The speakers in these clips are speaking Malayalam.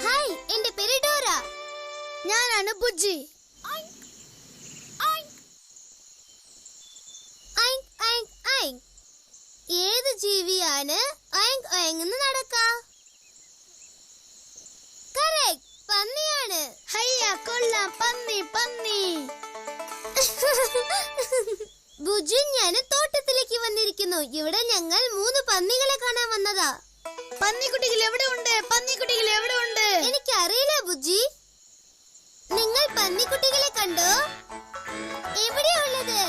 ഹായ്, എന്റെ പേര് ഡോറ. ഞാനാണ് ബുജ്ജി. ഏത് ജീവിയാണ് നടക്ക? കറക്റ്റ്, പന്നിയാണ്. ഹയ്യ, കൊള്ളാം, പന്നി പന്നി. ബുജി, ഞാൻ തോട്ടത്തിലേക്ക് വന്നിരിക്കുന്നു. ഇവിടെ ഞങ്ങൾ 3 പന്നികളെ കാണാൻ വന്നതാ. പന്നിക്കുട്ടികൾ എവിടെ ഉണ്ട്? പന്നിക്കുട്ടികൾ എവിടെ ഉണ്ട്? എനിക്കറിയില്ല ബുജി. നിങ്ങൾ പന്നിക്കുട്ടികളെ കണ്ടോ? എവിടെയുള്ളത്?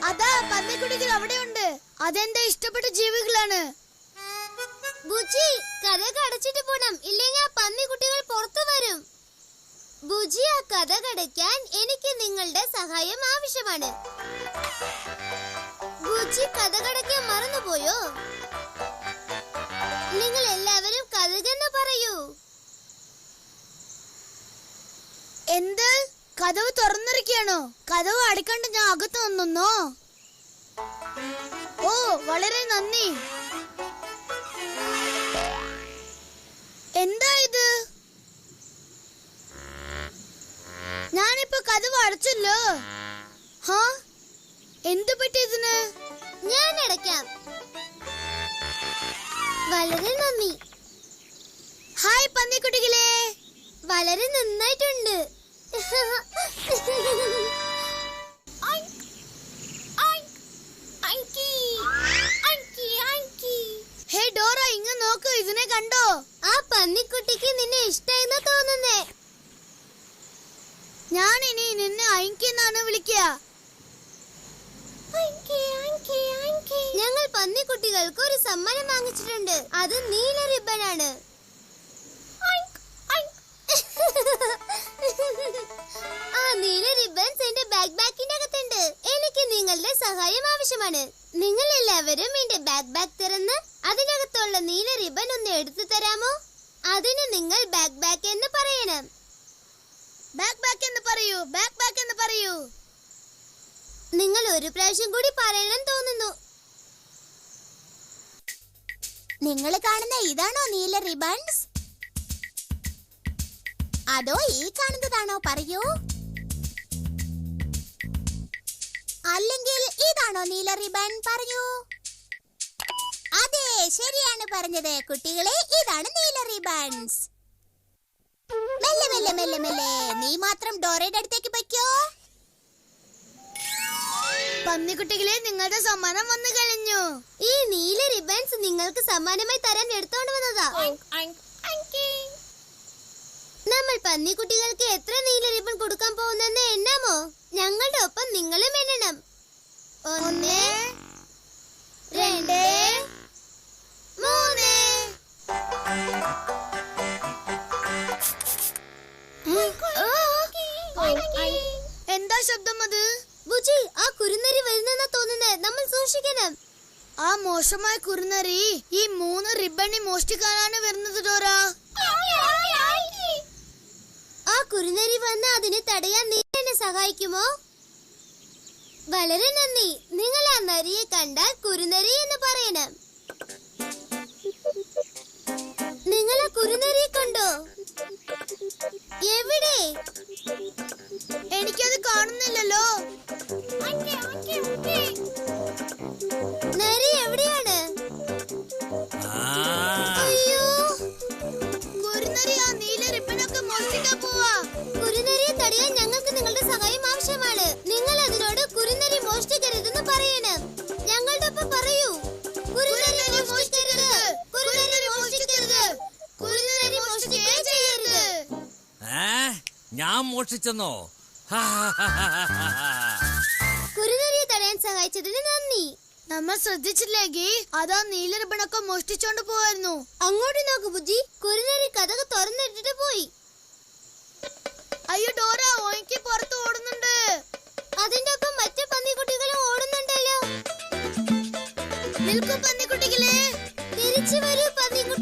അതാ പന്നിക്കുട്ടികൾ അവിടെ ഉണ്ട്. അതെന്റെ ഇഷ്ടപ്പെട്ട ജീവികളാണ്. ബുജി, കഥ അടച്ചിട്ട് പോണം, ഇല്ലെങ്കിൽ ആ പന്നിക്കുട്ടികൾ പുറത്തു വരും. ബുജി, ആ കഥ കടയ്ക്കാൻ എനിക്ക് നിങ്ങളുടെ സഹായം ആവശ്യമാണ്. ബുജി, കഥ കടയ്ക്കാൻ മറന്നുപോയോ? നിങ്ങൾ എല്ലാവരും കഥകെന്ന് പറയൂ. എന്ത്? കഥവ് തുറന്നിരിക്കുകയാണോ? കഥവ് അടയ്ക്കാണ്ട് ഞാൻ അകത്ത് വന്നോ? ഓ, വളരെ നന്ദി. എന്താ ഇത്? ഞാനിപ്പോ കഥവ് അടച്ചല്ലോ. ഹാ, എന്തു പറ്റി ഇതിന്? ഞാൻ അടയ്ക്കാം. വളരെ നന്ദി. ഹായ് പന്നിക്കുട്ടികളെ. വളരെ നന്നായിട്ടുണ്ട്. ഹേ ഡോറ, ഇങ്ങ് നോക്കൂ, ഇതിനെ കണ്ടോ? ആ പന്നിക്കുട്ടിക്ക് നിന്നെ ഇഷ്ടായെന്നാ തോന്നുന്നേ. ഞാൻ ഇനി നിന്നെ അയക്കെന്നാണ് വിളിക്കുക. ഞങ്ങൾ പന്നിക്കുട്ടികൾക്ക് ഒരു സമ്മാനം വാങ്ങിച്ചിട്ടുണ്ട്. അത് നീല റിബണാണ്. ആ നീല റിബൺസ് എന്റെ ബാക്കിന്റെ അകത്തുണ്ട്. എനിക്ക് നിങ്ങളുടെ സഹായം ആവശ്യമാണ്. നിങ്ങൾ എല്ലാവരും എന്റെ ബാക്ക് തുറന്ന് അതിനകത്തുള്ള നീല റിബൺ ഒന്ന് എടുത്തു തരാമോ? അതിന് നിങ്ങൾ ബാക്ക് എന്ന് പറയണം. ബാക്ക് എന്ന് പറയൂ, ബാക്ക് എന്ന് പറയൂ. നിങ്ങൾ ഒരു പ്രാവശ്യം കൂടി പറയണം തോന്നുന്നു. നിങ്ങൾ കാണുന്ന ഇതാണോ നീല റിബൺസ്? അതോ ഈ കാണുന്നതാണോ? പറയൂ. അല്ലെങ്കിൽ ഇതാണോ നീല റിബൺ? പറയൂ. അതെ, ശരിയാണ് പറഞ്ഞത് കുട്ടികളെ, ഇതാണ് നീല റിബൺസ്. മെല്ലെ മെല്ലെ മെല്ലെ മെല്ലെ, നീ മാത്രം ഡോറയുടെ അടുത്തേക്ക് പൊയ്ക്കോ. പന്നിക്കുട്ടികളെ, നിങ്ങളുടെ സമ്മാനം വന്നു കഴിഞ്ഞു. ഈ നീല റിബൺസ് നിങ്ങൾക്ക് സമ്മാനമായി തരാൻ എടുത്തോണ്ട് വന്നതാ. നമ്മൾ പന്നിക്കുട്ടികൾക്ക് എത്ര നീല റിബൺ കൊടുക്കാൻ പോകുന്നെന്ന് എണ്ണാമോ? ഞങ്ങളുടെ ഒപ്പം നിങ്ങളും എണ്ണണം. 1 2 3. എന്താ ശബ്ദം അത്? ബുജി, ആ കുറുനരി വരുന്നെന്നാ തോന്നുന്നത്. നമ്മൾ സൂക്ഷിക്കണം. ആ മോശമായ കുറുനരി ഈ 3 റിബണി മോഷ്ടിക്കാനാണ് വരുന്നത് ഡോറ. ആ കുറുനരി വന്ന് അതിനെ തടയാൻ നീ എന്നെ സഹായിക്കുമോ? വളരെ നന്ദി. നിങ്ങൾ ആ നരിയെ കണ്ടാൽ കുറുനരി എന്ന് പറയണം. നിങ്ങൾ ആ കുറുനരിയെ കണ്ടോ? എവിടെ? എനിക്കത് കാണുന്നില്ലല്ലോ. നരി എവിടെയാണ്? അയ്യോ, കുറുനരി ആ നീല റിബണൊക്കെ മോഷ്ടിക്കാൻ പോവാ. കുറുനരിയെ തടയാൻ ഞങ്ങൾക്ക് നിങ്ങളുടെ സഹായം ആവശ്യമാണ്. നിങ്ങൾ അതിനോട് കുറുനരി മോഷ്ടിക്കരുതെന്ന് പറയണം. ഞങ്ങളുടെ ഒപ്പം പറയൂ. കുറുനരി മോഷ്ടിക്കരുത്, കുറുനരി മോഷ്ടിക്കരുത്, കുറുനരി മോഷ്ടിക്കുകയും ചെയ്യരുത്. ഞാൻ മോഷ്ടിച്ചെന്നോ? കുറുനരിയെ തടയാൻ സഹായിച്ചതിന് നന്ദി. നമ്മൾ ശ്രദ്ധിച്ചില്ലെങ്കിൽ അതാ നീല റിബണൊക്കെ മോഷ്ടിച്ചോണ്ട് പോവായിരുന്നു. അങ്ങോട്ട് നോക്ക് ബുജി, കുറുനരി കഥക് തുറന്നിട്ടിട്ട് പോയി. അയ്യോ ഡോറ, ഓയ്ക്ക് പുറത്ത് ഓടുന്നുണ്ട്. അതിന്റെ ഒപ്പം മറ്റു പന്നിക്കുട്ടികളും ഓടുന്നുണ്ടല്ലോ. നിൽക്കൂ പന്നിക്കുട്ടികളെ. തിരിച്ചു വരൂ പന്നിക്കുട്ടികളെ.